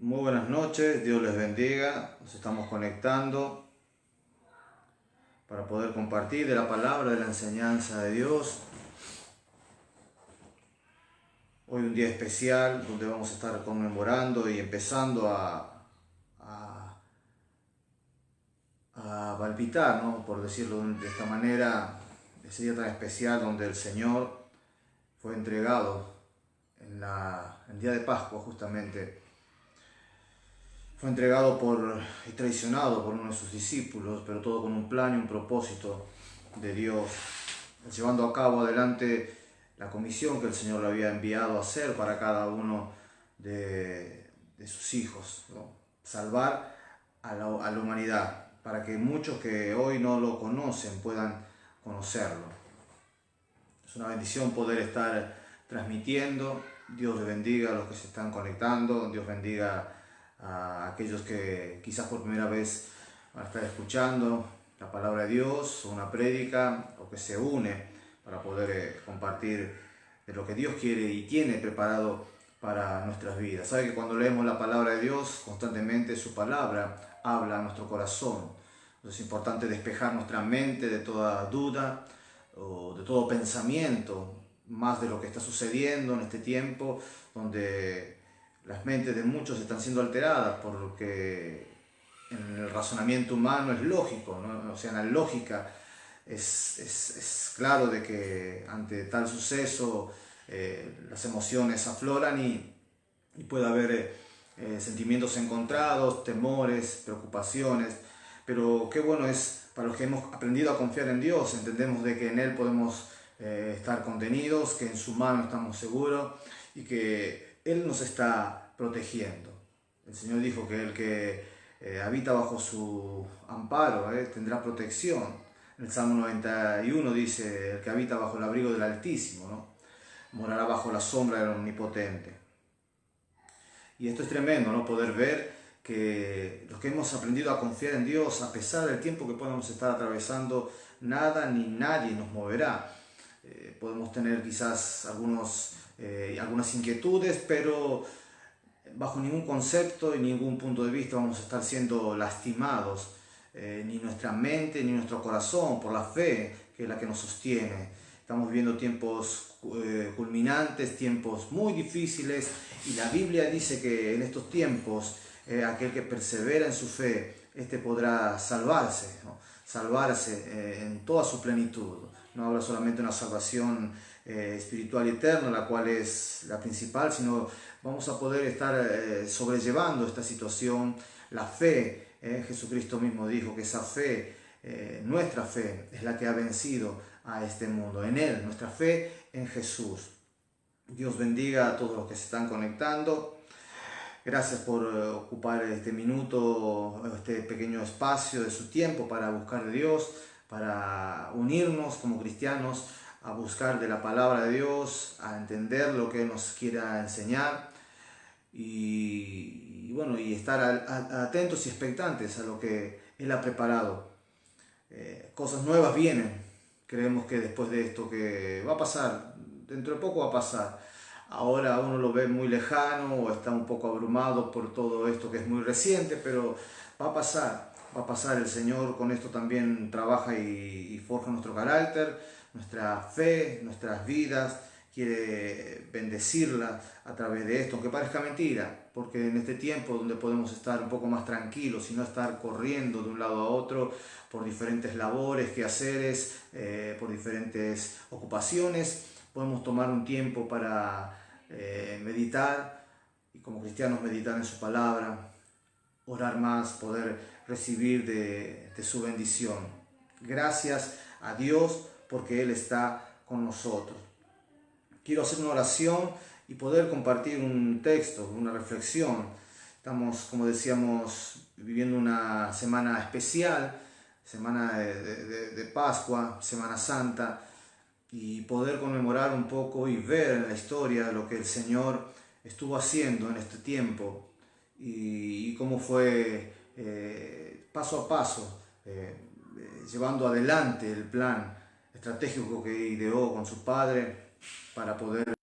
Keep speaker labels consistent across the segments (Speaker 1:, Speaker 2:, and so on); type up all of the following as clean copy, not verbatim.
Speaker 1: Muy buenas noches, Dios les bendiga. Nos estamos conectando para poder compartir de la palabra, de la enseñanza de Dios. Hoy un día especial donde vamos a estar conmemorando y empezando a, a palpitar, ¿no? Por decirlo de esta manera, ese día tan especial donde el Señor fue entregado en el día de Pascua justamente. Fue entregado y traicionado por uno de sus discípulos, pero todo con un plan y un propósito de Dios, llevando a cabo adelante la comisión que el Señor le había enviado a hacer para cada uno de sus hijos, ¿no? Salvar a la humanidad, para que muchos que hoy no lo conocen puedan conocerlo. Es una bendición poder estar transmitiendo. Dios les bendiga a los que se están conectando. Dios bendiga a aquellos que quizás por primera vez van a estar escuchando la palabra de Dios, o una prédica, o que se une para poder compartir de lo que Dios quiere y tiene preparado para nuestras vidas. Sabe que cuando leemos la palabra de Dios, constantemente su palabra habla a nuestro corazón. Entonces es importante despejar nuestra mente de toda duda o de todo pensamiento, más de lo que está sucediendo en este tiempo, donde las mentes de muchos están siendo alteradas por lo que en el razonamiento humano es lógico, ¿no? O sea, en la lógica es claro de que ante tal suceso las emociones afloran y puede haber sentimientos encontrados, temores, preocupaciones, pero qué bueno es para los que hemos aprendido a confiar en Dios. Entendemos de que en Él podemos estar contenidos, que en su mano estamos seguros y que Él nos está protegiendo. El Señor dijo que el que habita bajo su amparo tendrá protección. En el Salmo 91 dice: el que habita bajo el abrigo del Altísimo, ¿no? Morará bajo la sombra del Omnipotente. Y esto es tremendo, ¿no? Poder ver que los que hemos aprendido a confiar en Dios, a pesar del tiempo que podemos estar atravesando, nada ni nadie nos moverá. Podemos tener quizás algunas inquietudes, pero bajo ningún concepto y ningún punto de vista vamos a estar siendo lastimados, ni nuestra mente ni nuestro corazón, por la fe que es la que nos sostiene. Estamos viviendo tiempos culminantes, tiempos muy difíciles, y la Biblia dice que en estos tiempos aquel que persevera en su fe, podrá salvarse, ¿no? Salvarse en toda su plenitud. No habla solamente de una salvación espiritual y eterna, la cual es la principal, sino vamos a poder estar sobrellevando esta situación. La fe, Jesucristo mismo dijo que esa fe, nuestra fe, es la que ha vencido a este mundo. En Él, nuestra fe en Jesús. Dios bendiga a todos los que se están conectando. Gracias por ocupar este minuto, este pequeño espacio de su tiempo para buscar de Dios, para unirnos como cristianos a buscar de la palabra de Dios, a entender lo que nos quiera enseñar y estar atentos y expectantes a lo que Él ha preparado. Cosas nuevas vienen. Creemos que después de esto que va a pasar, dentro de poco va a pasar. Ahora uno lo ve muy lejano o está un poco abrumado por todo esto que es muy reciente, pero va a pasar, va a pasar. El Señor con esto también trabaja y forja nuestro carácter, nuestra fe, nuestras vidas. Quiere bendecirla a través de esto, aunque parezca mentira, porque en este tiempo donde podemos estar un poco más tranquilos y no estar corriendo de un lado a otro por diferentes labores, quehaceres, por diferentes ocupaciones, podemos tomar un tiempo para meditar, y como cristianos meditar en su palabra, orar más, poder recibir de su bendición. Gracias a Dios porque Él está con nosotros. Quiero hacer una oración y poder compartir un texto, una reflexión. Estamos, como decíamos, viviendo una semana especial, semana de Pascua, Semana Santa, y poder conmemorar un poco y ver en la historia lo que el Señor estuvo haciendo en este tiempo y cómo fue paso a paso llevando adelante el plan estratégico que ideó con su Padre para poder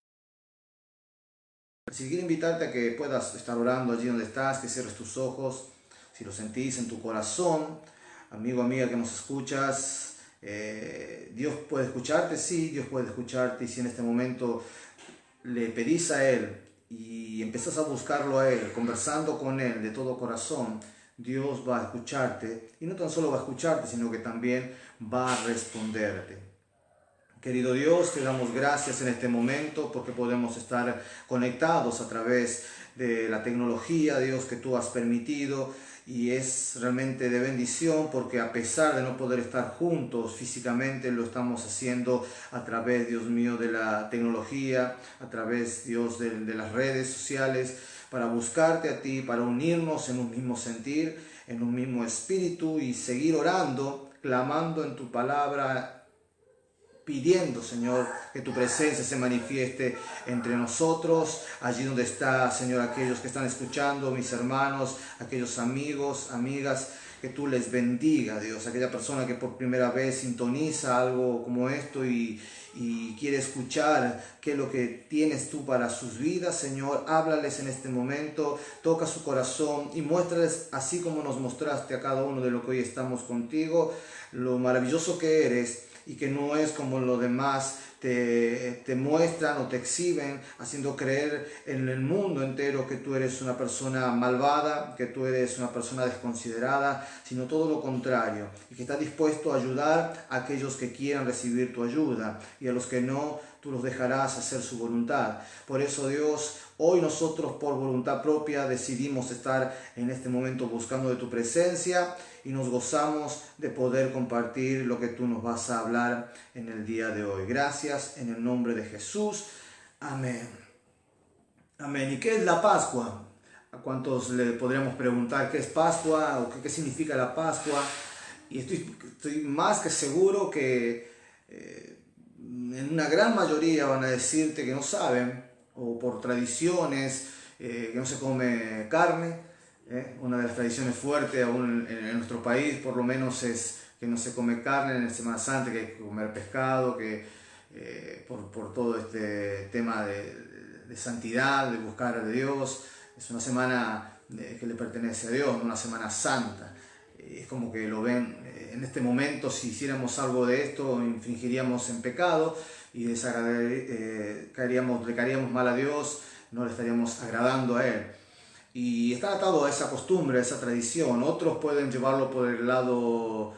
Speaker 1: Si quiero invitarte a que puedas estar orando allí donde estás, que cierres tus ojos, si lo sentís en tu corazón, amigo, amiga que nos escuchas, Dios puede escucharte, sí, Dios puede escucharte, y si en este momento le pedís a Él y empezás a buscarlo a Él, conversando con Él de todo corazón, Dios va a escucharte, y no tan solo va a escucharte, sino que también va a responderte. Querido Dios, te damos gracias en este momento porque podemos estar conectados a través de la tecnología, Dios, que tú has permitido, y es realmente de bendición porque a pesar de no poder estar juntos físicamente, lo estamos haciendo a través, Dios mío, de la tecnología, a través, Dios, de las redes sociales, para buscarte a ti, para unirnos en un mismo sentir, en un mismo espíritu y seguir orando, clamando en tu palabra, pidiendo, Señor, que tu presencia se manifieste entre nosotros, allí donde está, Señor, aquellos que están escuchando, mis hermanos, aquellos amigos, amigas, que tú les bendiga, Dios, aquella persona que por primera vez sintoniza algo como esto y quiere escuchar qué es lo que tienes tú para sus vidas, Señor, háblales en este momento, toca su corazón y muéstrales, así como nos mostraste a cada uno de lo que hoy estamos contigo, lo maravilloso que eres, y que no es como los demás te muestran o te exhiben, haciendo creer en el mundo entero que tú eres una persona malvada, que tú eres una persona desconsiderada, sino todo lo contrario, y que estás dispuesto a ayudar a aquellos que quieran recibir tu ayuda, y a los que no, tú los dejarás hacer su voluntad. Por eso, Dios, hoy nosotros por voluntad propia decidimos estar en este momento buscando de tu presencia, y nos gozamos de poder compartir lo que tú nos vas a hablar en el día de hoy. Gracias en el nombre de Jesús. Amén. Amén. ¿Y qué es la Pascua? ¿A cuántos le podríamos preguntar qué es Pascua o qué significa la Pascua? Y estoy más que seguro que en una gran mayoría van a decirte que no saben, o por tradiciones, que no se come carne. Una de las tradiciones fuertes aún en nuestro país, por lo menos, es que no se come carne en la Semana Santa, que hay que comer pescado, que por todo este tema de santidad, de buscar a Dios. Es una semana que le pertenece a Dios, una semana santa. Es como que lo ven en este momento, si hiciéramos algo de esto, infringiríamos en pecado y le caeríamos mal a Dios, no le estaríamos agradando a Él. Y está atado a esa costumbre, a esa tradición. Otros pueden llevarlo por el lado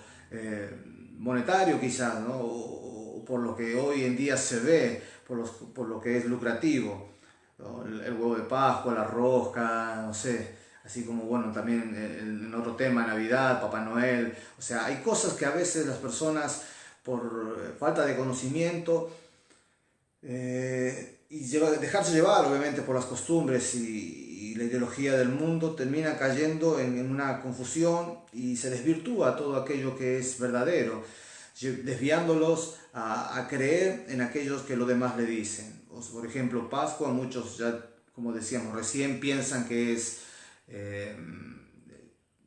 Speaker 1: monetario quizás, ¿no? O por lo que hoy en día se ve, por lo que es lucrativo, ¿no? El huevo de Pascua, la rosca, no sé, así como, bueno, también en otro tema, Navidad, Papá Noel. O sea, hay cosas que a veces las personas, por falta de conocimiento, y dejarse llevar obviamente por las costumbres y la ideología del mundo, termina cayendo en una confusión y se desvirtúa todo aquello que es verdadero, desviándolos a creer en aquellos que los demás le dicen. Por ejemplo, Pascua, muchos ya, como decíamos recién, piensan que es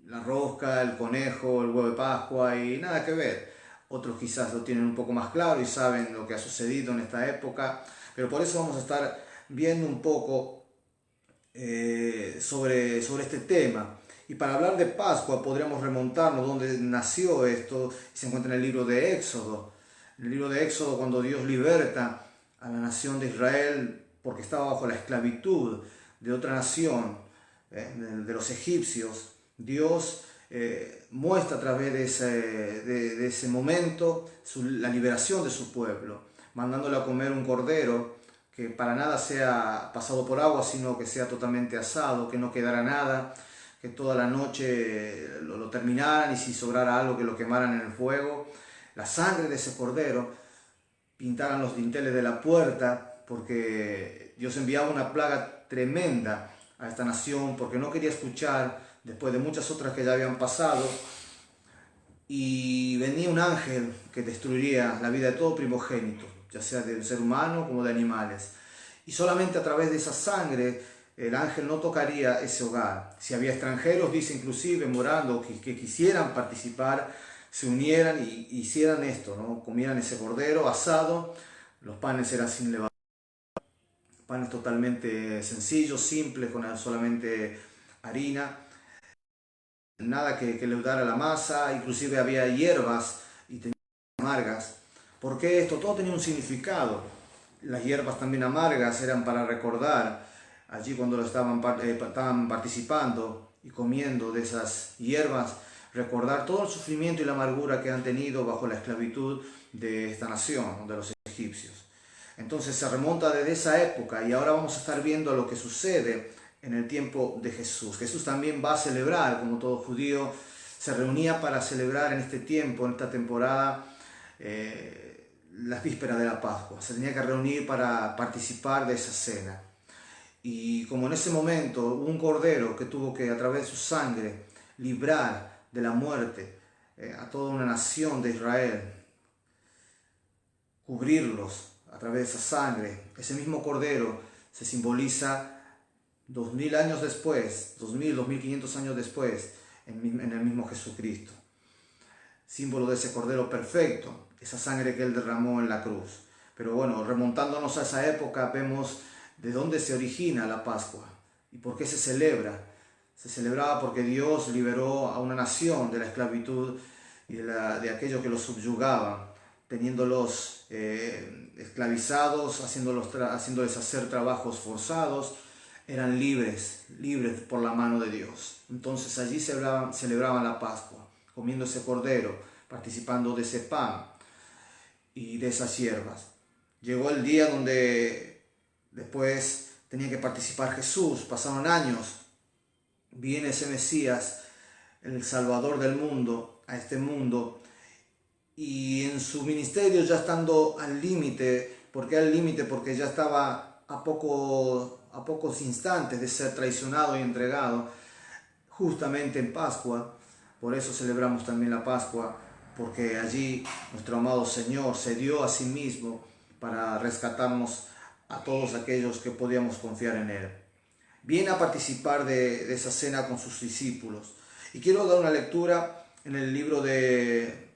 Speaker 1: la rosca, el conejo, el huevo de Pascua, y nada que ver. Otros quizás lo tienen un poco más claro y saben lo que ha sucedido en esta época, pero por eso vamos a estar viendo un poco sobre este tema. Y para hablar de Pascua podríamos remontarnos donde nació esto. Se encuentra en el libro de Éxodo. En el libro de Éxodo, cuando Dios liberta a la nación de Israel porque estaba bajo la esclavitud de otra nación, de los egipcios, Dios muestra a través de ese momento la liberación de su pueblo, mandándole a comer un cordero que para nada sea pasado por agua, sino que sea totalmente asado, que no quedara nada, que toda la noche lo terminaran, y si sobrara algo que lo quemaran en el fuego. La sangre de ese cordero pintaran los dinteles de la puerta, porque Dios enviaba una plaga tremenda a esta nación porque no quería escuchar, después de muchas otras que ya habían pasado, y venía un ángel que destruiría la vida de todo primogénito, ya sea de un ser humano como de animales, y solamente a través de esa sangre el ángel no tocaría ese hogar. Si había extranjeros, dice inclusive, morando, que quisieran participar, se unieran y hicieran esto, ¿no? Comieran ese cordero asado, los panes eran sin levadura, panes totalmente sencillos, simples, con solamente harina, nada que leudara la masa, inclusive había hierbas y tenía amargas. ¿Por qué esto? Todo tenía un significado. Las hierbas también amargas eran para recordar allí cuando estaban participando y comiendo de esas hierbas, recordar todo el sufrimiento y la amargura que han tenido bajo la esclavitud de esta nación, de los egipcios. Entonces se remonta desde esa época y ahora vamos a estar viendo lo que sucede en el tiempo de Jesús. Jesús también va a celebrar, como todo judío, se reunía para celebrar en este tiempo, en esta temporada, las vísperas de la Pascua. Se tenía que reunir para participar de esa cena. Y como en ese momento hubo un cordero que tuvo que a través de su sangre librar de la muerte a toda una nación de Israel, cubrirlos a través de esa sangre, ese mismo cordero se simboliza 2000 años después, 2500 años después, en el mismo Jesucristo. Símbolo de ese cordero perfecto, esa sangre que Él derramó en la cruz. Pero bueno, remontándonos a esa época, vemos de dónde se origina la Pascua y por qué se celebra. Se celebraba porque Dios liberó a una nación de la esclavitud y de aquello que los subyugaban, teniéndolos esclavizados, haciéndoles hacer trabajos forzados. Eran libres por la mano de Dios. Entonces allí celebraban la Pascua, comiendo ese cordero, participando de ese pan y de esas hierbas. Llegó el día donde después tenía que participar Jesús, pasaron años, viene ese Mesías, el Salvador del mundo, a este mundo, y en su ministerio ya estando al límite, porque ya estaba a pocos instantes de ser traicionado y entregado, justamente en Pascua. Por eso celebramos también la Pascua, porque allí nuestro amado Señor se dio a sí mismo para rescatarnos a todos aquellos que podíamos confiar en Él. Viene a participar de esa cena con sus discípulos. Y quiero dar una lectura en el libro de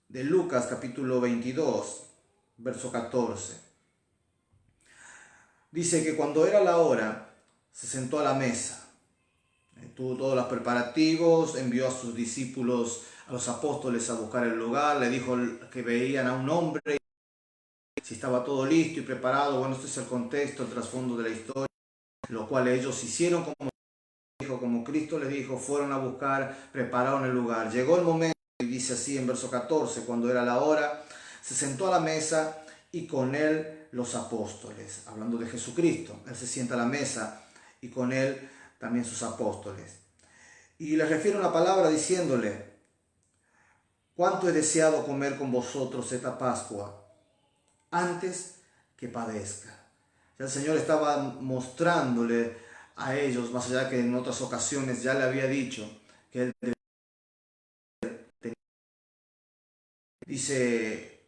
Speaker 1: Lucas, capítulo 22, verso 14. Dice que cuando era la hora, se sentó a la mesa. Tuvo todos los preparativos, envió a sus discípulos, a los apóstoles, a buscar el lugar. Le dijo que veían a un hombre, si estaba todo listo y preparado. Bueno, este es el contexto, el trasfondo de la historia, lo cual ellos hicieron como Cristo les dijo, fueron a buscar, prepararon el lugar. Llegó el momento, y dice así en verso 14, cuando era la hora, se sentó a la mesa y con él los apóstoles, hablando de Jesucristo. Él se sienta a la mesa y con él también sus apóstoles. Y les refiere una palabra diciéndole, cuánto he deseado comer con vosotros esta Pascua antes que padezca. Ya el Señor estaba mostrándole a ellos, más allá que en otras ocasiones ya le había dicho que Él dice,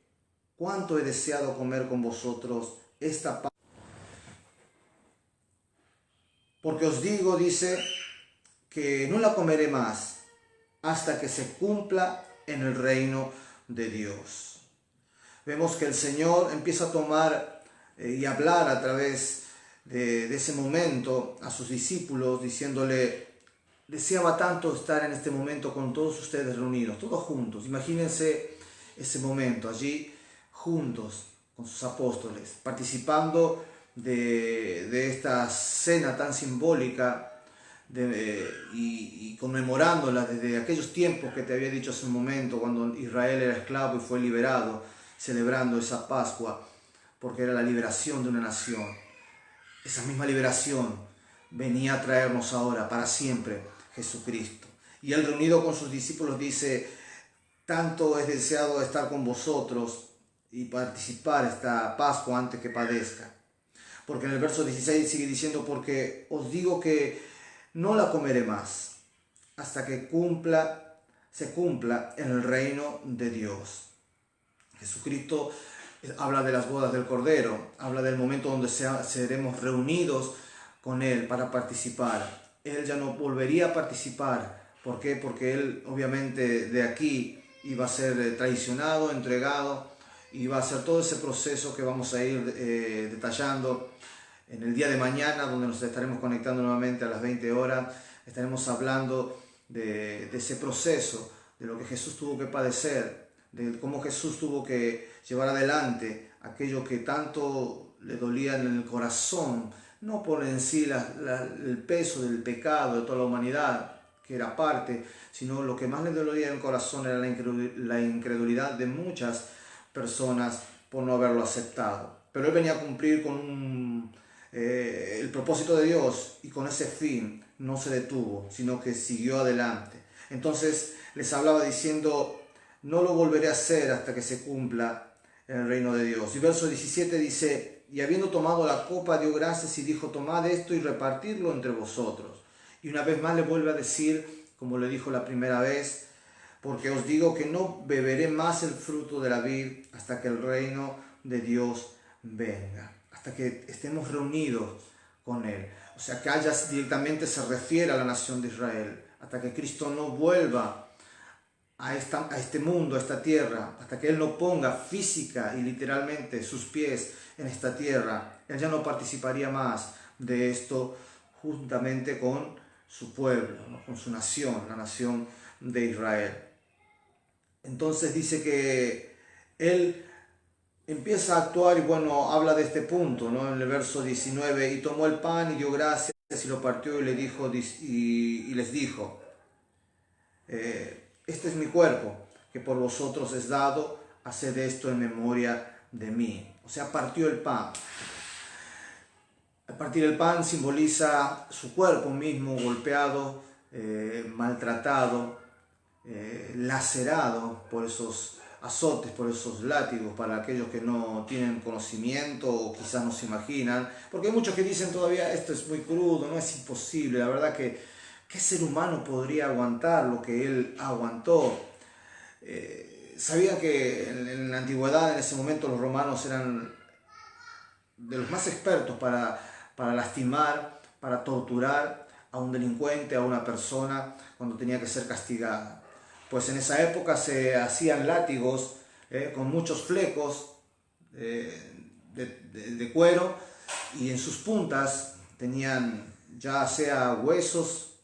Speaker 1: cuánto he deseado comer con vosotros esta Pascua. Porque os digo, dice, que no la comeré más hasta que se cumpla en el reino de Dios. Vemos que el Señor empieza a tomar y hablar a través de ese momento a sus discípulos, diciéndole, deseaba tanto estar en este momento con todos ustedes reunidos, todos juntos. Imagínense ese momento allí juntos con sus apóstoles, participando de esta cena tan simbólica y conmemorándola desde aquellos tiempos que te había dicho hace un momento, cuando Israel era esclavo y fue liberado, celebrando esa Pascua, porque era la liberación de una nación. Esa misma liberación venía a traernos ahora, para siempre, Jesucristo. Y él, reunido con sus discípulos, dice, tanto he deseado estar con vosotros y participar esta Pascua antes que padezca. Porque en el verso 16 sigue diciendo, porque os digo que no la comeré más hasta que se cumpla en el reino de Dios. Jesucristo habla de las bodas del Cordero, habla del momento donde seremos reunidos con Él para participar. Él ya no volvería a participar. ¿Por qué? Porque Él obviamente de aquí iba a ser traicionado, entregado, y va a hacer todo ese proceso que vamos a ir detallando En el día de mañana, donde nos estaremos conectando nuevamente a las 20 horas, estaremos hablando de ese proceso, de lo que Jesús tuvo que padecer, de cómo Jesús tuvo que llevar adelante aquello que tanto le dolía en el corazón, no por en sí el peso del pecado de toda la humanidad, que era parte, sino lo que más le dolía en el corazón era la incredulidad de muchas personas por no haberlo aceptado. Pero él venía a cumplir con el propósito de Dios, y con ese fin no se detuvo, sino que siguió adelante. Entonces les hablaba diciendo: no lo volveré a hacer hasta que se cumpla el reino de Dios. Y verso 17 dice: y habiendo tomado la copa, dio gracias y dijo: tomad esto y repartidlo entre vosotros. Y una vez más le vuelve a decir, como le dijo la primera vez: porque os digo que no beberé más el fruto de la vid hasta que el reino de Dios venga, hasta que estemos reunidos con Él. O sea, que hayas directamente se refiere a la nación de Israel, hasta que Cristo no vuelva a este mundo, a esta tierra, hasta que Él no ponga física y literalmente sus pies en esta tierra. Él ya no participaría más de esto juntamente con su pueblo, ¿no? Con su nación, la nación de Israel. Entonces dice que Él empieza a actuar, y bueno, habla de este punto, ¿no? En el verso 19: y tomó el pan y dio gracias y lo partió y les dijo: este es mi cuerpo, que por vosotros es dado, haced esto en memoria de mí. O sea, partió el pan. Al partir el pan simboliza su cuerpo mismo golpeado, maltratado, lacerado por esos azotes, por esos látigos, para aquellos que no tienen conocimiento o quizás no se imaginan, porque hay muchos que dicen todavía: esto es muy crudo, no, es imposible. La verdad que ¿qué ser humano podría aguantar lo que él aguantó? Sabían que en la antigüedad, en ese momento, los romanos eran de los más expertos para lastimar, para torturar a un delincuente, a una persona cuando tenía que ser castigada. Pues en esa época se hacían látigos con muchos flecos de cuero, y en sus puntas tenían ya sea huesos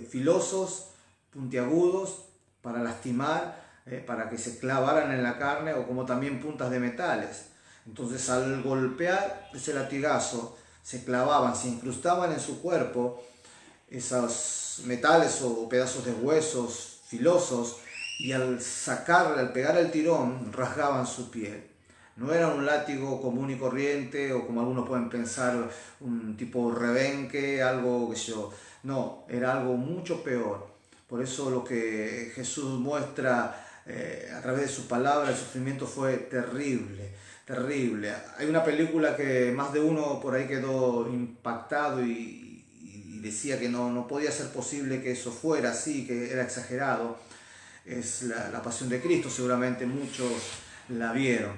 Speaker 1: filosos, puntiagudos, para lastimar, para que se clavaran en la carne, o como también puntas de metales. Entonces, al golpear ese latigazo, se clavaban, se incrustaban en su cuerpo esos metales o pedazos de huesos filosos, y al sacarle, al pegar el tirón, rasgaban su piel. No era un látigo común y corriente, o como algunos pueden pensar, un tipo rebenque, algo que yo. No, era algo mucho peor. Por eso lo que Jesús muestra a través de su palabra, el sufrimiento fue terrible, terrible. Hay una película que más de uno por ahí quedó impactado y decía que no podía ser posible que eso fuera así, que era exagerado. Es la Pasión de Cristo, seguramente muchos la vieron.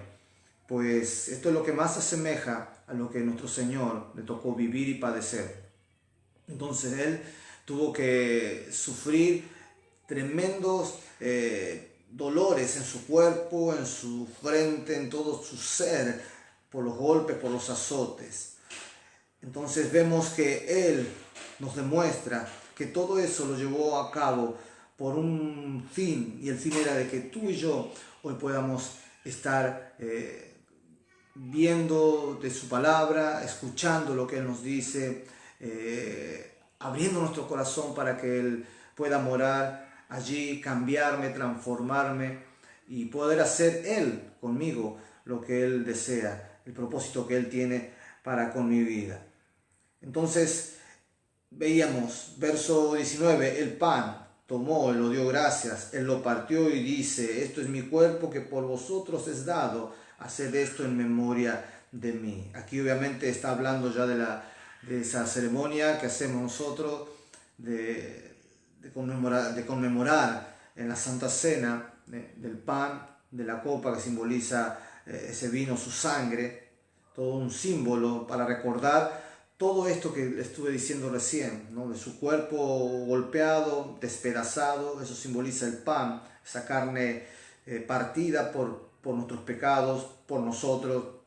Speaker 1: Pues esto es lo que más asemeja a lo que nuestro Señor le tocó vivir y padecer. Entonces Él tuvo que sufrir tremendos dolores en su cuerpo, en su frente, en todo su ser, por los golpes, por los azotes. Entonces vemos que Él nos demuestra que todo eso lo llevó a cabo por un fin, y el fin era de que tú y yo hoy podamos estar viendo de su palabra, escuchando lo que Él nos dice, abriendo nuestro corazón para que Él pueda morar allí, cambiarme, transformarme, y poder hacer Él conmigo lo que Él desea, el propósito que Él tiene para con mi vida. Entonces veíamos, verso 19, el pan tomó, lo dio gracias, Él lo partió y dice: esto es mi cuerpo que por vosotros es dado, haced esto en memoria de mí. Aquí obviamente está hablando ya de esa ceremonia que hacemos nosotros de conmemorar en la Santa Cena, del pan, de la copa que simboliza ese vino, su sangre, todo un símbolo para recordar todo esto que estuve diciendo recién, ¿no? De su cuerpo golpeado, despedazado. Eso simboliza el pan, esa carne partida por nuestros pecados, por nosotros,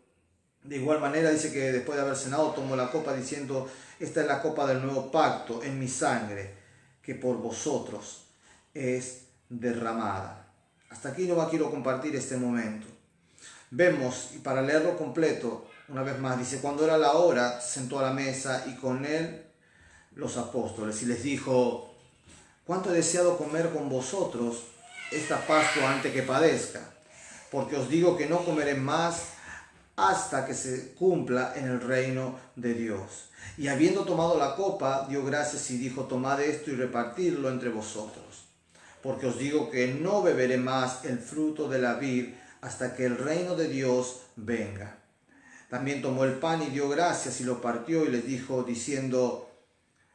Speaker 1: De igual manera dice que después de haber cenado tomó la copa diciendo: esta es la copa del nuevo pacto en mi sangre, que por vosotros es derramada. Hasta aquí no quiero compartir este momento. Vemos, y para leerlo completo, una vez más, dice: cuando era la hora, sentó a la mesa y con él los apóstoles y les dijo: cuánto he deseado comer con vosotros esta Pascua antes que padezca, porque os digo que no comeré más hasta que se cumpla en el reino de Dios. Y habiendo tomado la copa, dio gracias y dijo: tomad esto y repartidlo entre vosotros, porque os digo que no beberé más el fruto de la vid hasta que el reino de Dios venga. También tomó el pan y dio gracias y lo partió y les dijo diciendo: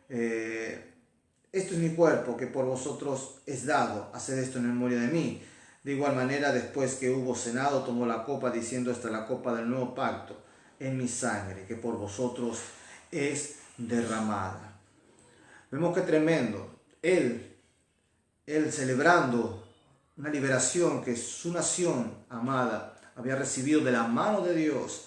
Speaker 1: esto es mi cuerpo que por vosotros es dado, haced esto en memoria de mí. De igual manera, después que hubo cenado, tomó la copa diciendo: esta es la copa del nuevo pacto en mi sangre, que por vosotros es derramada. Vemos que tremendo. Él celebrando una liberación que su nación amada había recibido de la mano de Dios,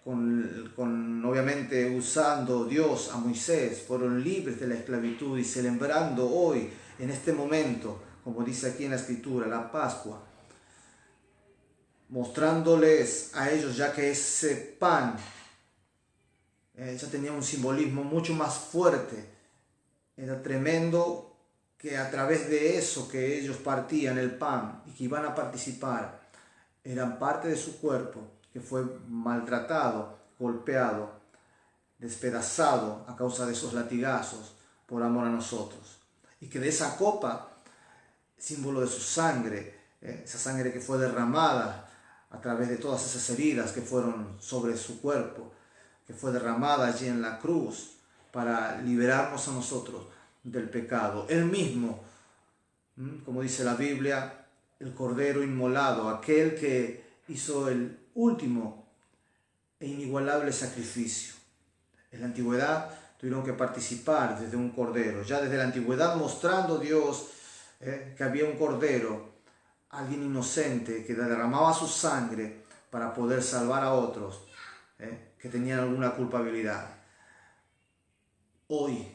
Speaker 1: obviamente usando Dios a Moisés, fueron libres de la esclavitud y celebrando hoy, en este momento, como dice aquí en la Escritura, la Pascua, mostrándoles a ellos ya que ese pan ya tenía un simbolismo mucho más fuerte. Era tremendo que a través de eso que ellos partían el pan y que iban a participar, eran parte de su cuerpo que fue maltratado, golpeado, despedazado a causa de esos latigazos por amor a nosotros. Y que de esa copa, símbolo de su sangre, esa sangre que fue derramada a través de todas esas heridas que fueron sobre su cuerpo, que fue derramada allí en la cruz para liberarnos a nosotros del pecado. Él mismo, como dice la Biblia, el Cordero inmolado, aquel que hizo el último e inigualable sacrificio. En la antigüedad tuvieron que participar desde un cordero, ya desde la antigüedad mostrando Dios que había un cordero, alguien inocente que derramaba su sangre para poder salvar a otros que tenían alguna culpabilidad. Hoy,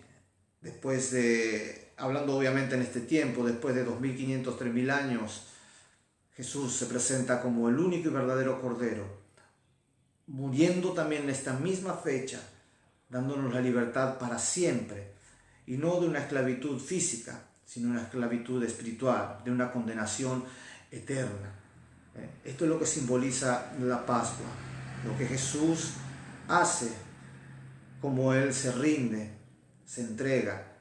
Speaker 1: después de, hablando obviamente en este tiempo, después de 2500, 3000 años, Jesús se presenta como el único y verdadero Cordero, muriendo también en esta misma fecha, dándonos la libertad para siempre, y no de una esclavitud física, sino una esclavitud espiritual, de una condenación eterna. Esto es lo que simboliza la Pascua, lo que Jesús hace, como Él se rinde, se entrega,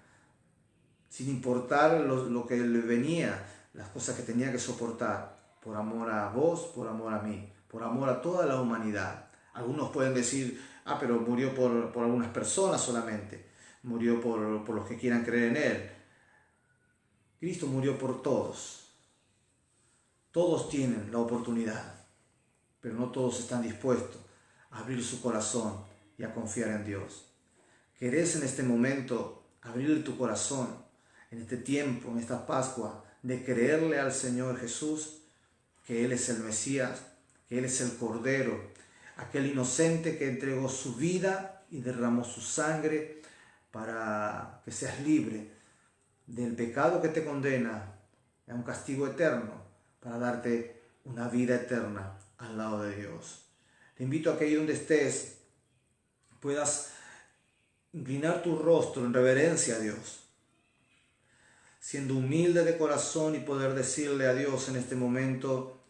Speaker 1: sin importar lo que le venía, las cosas que tenía que soportar, por amor a vos, por amor a mí, por amor a toda la humanidad. Algunos pueden decir: pero murió por algunas personas solamente, murió por los que quieran creer en Él. Cristo murió por todos. Todos tienen la oportunidad, pero no todos están dispuestos a abrir su corazón y a confiar en Dios. ¿Querés en este momento abrir tu corazón, en este tiempo, en esta Pascua, de creerle al Señor Jesús, que Él es el Mesías, que Él es el Cordero, aquel inocente que entregó su vida y derramó su sangre para que seas libre del pecado que te condena a un castigo eterno, para darte una vida eterna al lado de Dios? Te invito a que ahí donde estés puedas inclinar tu rostro en reverencia a Dios, siendo humilde de corazón, y poder decirle a Dios en este momento: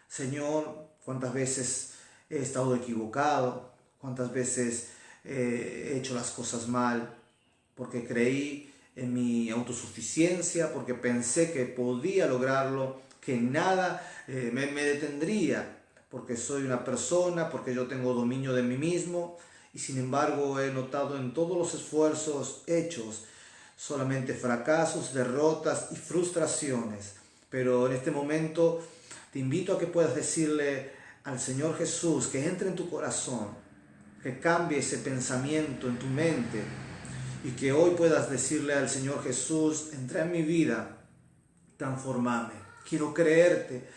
Speaker 1: Señor, cuántas veces he estado equivocado, cuántas veces he hecho las cosas mal, porque creí en mi autosuficiencia, porque pensé que podía lograrlo, que nada me detendría, porque soy una persona, porque yo tengo dominio de mí mismo, y sin embargo he notado en todos los esfuerzos hechos solamente fracasos, derrotas y frustraciones. Pero en este momento te invito a que puedas decirle al Señor Jesús que entre en tu corazón, que cambie ese pensamiento en tu mente, y que hoy puedas decirle al Señor Jesús: entra en mi vida, transformame. Quiero creerte,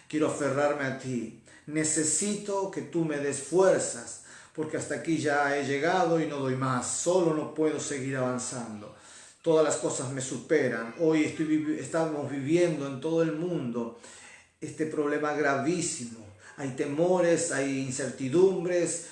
Speaker 1: Quiero aferrarme a ti. Necesito que tú me des fuerzas, porque hasta aquí ya he llegado y no doy más. Solo no puedo seguir avanzando. Todas las cosas me superan. Hoy estamos viviendo en todo el mundo este problema gravísimo. Hay temores, hay incertidumbres,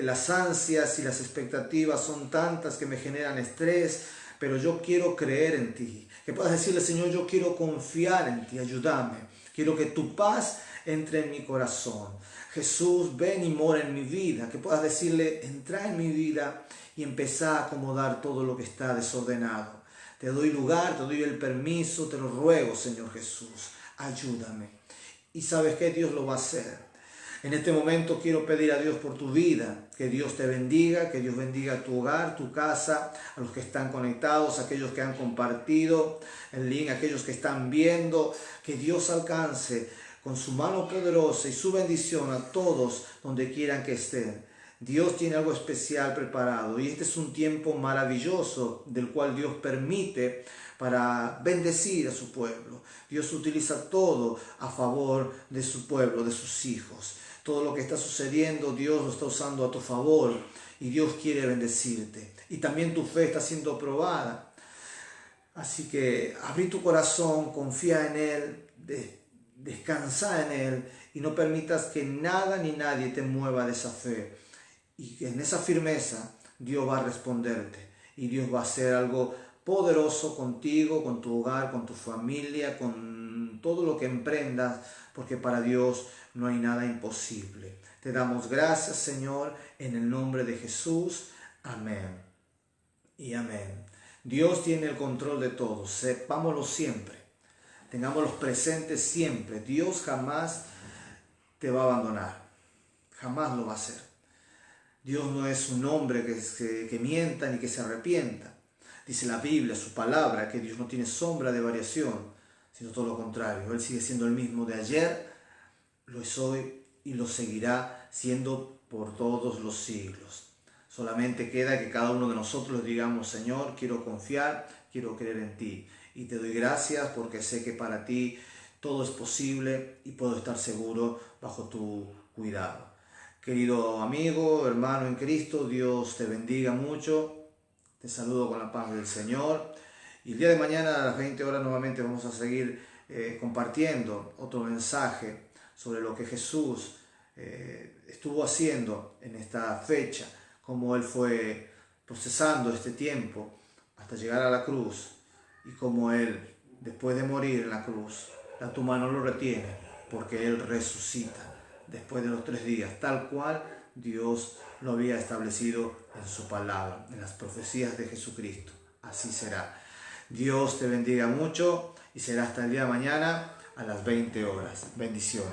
Speaker 1: las ansias y las expectativas son tantas que me generan estrés, pero yo quiero creer en ti. Que puedas decirle, Señor, yo quiero confiar en ti, ayúdame. Quiero que tu paz entre en mi corazón. Jesús, ven y mora en mi vida. Que puedas decirle, entra en mi vida y empezá a acomodar todo lo que está desordenado. Te doy lugar, te doy el permiso, te lo ruego, Señor Jesús. Ayúdame. Y sabes que Dios lo va a hacer. En este momento quiero pedir a Dios por tu vida, que Dios te bendiga, que Dios bendiga tu hogar, tu casa, a los que están conectados, a aquellos que han compartido el link, a aquellos que están viendo, que Dios alcance con su mano poderosa y su bendición a todos donde quieran que estén. Dios tiene algo especial preparado y este es un tiempo maravilloso del cual Dios permite para bendecir a su pueblo. Dios utiliza todo a favor de su pueblo, de sus hijos. Todo lo que está sucediendo, Dios lo está usando a tu favor y Dios quiere bendecirte. Y también tu fe está siendo probada. Así que abrí tu corazón, confía en Él, descansa en Él y no permitas que nada ni nadie te mueva de esa fe. Y en esa firmeza Dios va a responderte y Dios va a hacer algo poderoso contigo, con tu hogar, con tu familia, con todo lo que emprendas, porque para Dios no hay nada imposible. Te damos gracias, Señor, en el nombre de Jesús. Amén y amén. Dios tiene el control de todo, sepámoslo siempre, tengámoslo presentes siempre. Dios jamás te va a abandonar, jamás lo va a hacer. Dios no es un hombre que mienta ni que se arrepienta. Dice la Biblia, su palabra, que Dios no tiene sombra de variación, sino todo lo contrario. Él sigue siendo el mismo de ayer, lo es hoy y lo seguirá siendo por todos los siglos. Solamente queda que cada uno de nosotros digamos, Señor, quiero confiar, quiero creer en ti. Y te doy gracias porque sé que para ti todo es posible y puedo estar seguro bajo tu cuidado. Querido amigo, hermano en Cristo, Dios te bendiga mucho. Te saludo con la paz del Señor. Y el día de mañana a las 20 horas nuevamente vamos a seguir compartiendo otro mensaje sobre lo que Jesús estuvo haciendo en esta fecha, cómo Él fue procesando este tiempo hasta llegar a la cruz y cómo Él, después de morir en la cruz, la tumba no lo retiene porque Él resucita después de los 3 días, tal cual Dios lo había establecido en su palabra, en las profecías de Jesucristo. Así será. Dios te bendiga mucho y será hasta el día de mañana a las 20 horas. Bendiciones.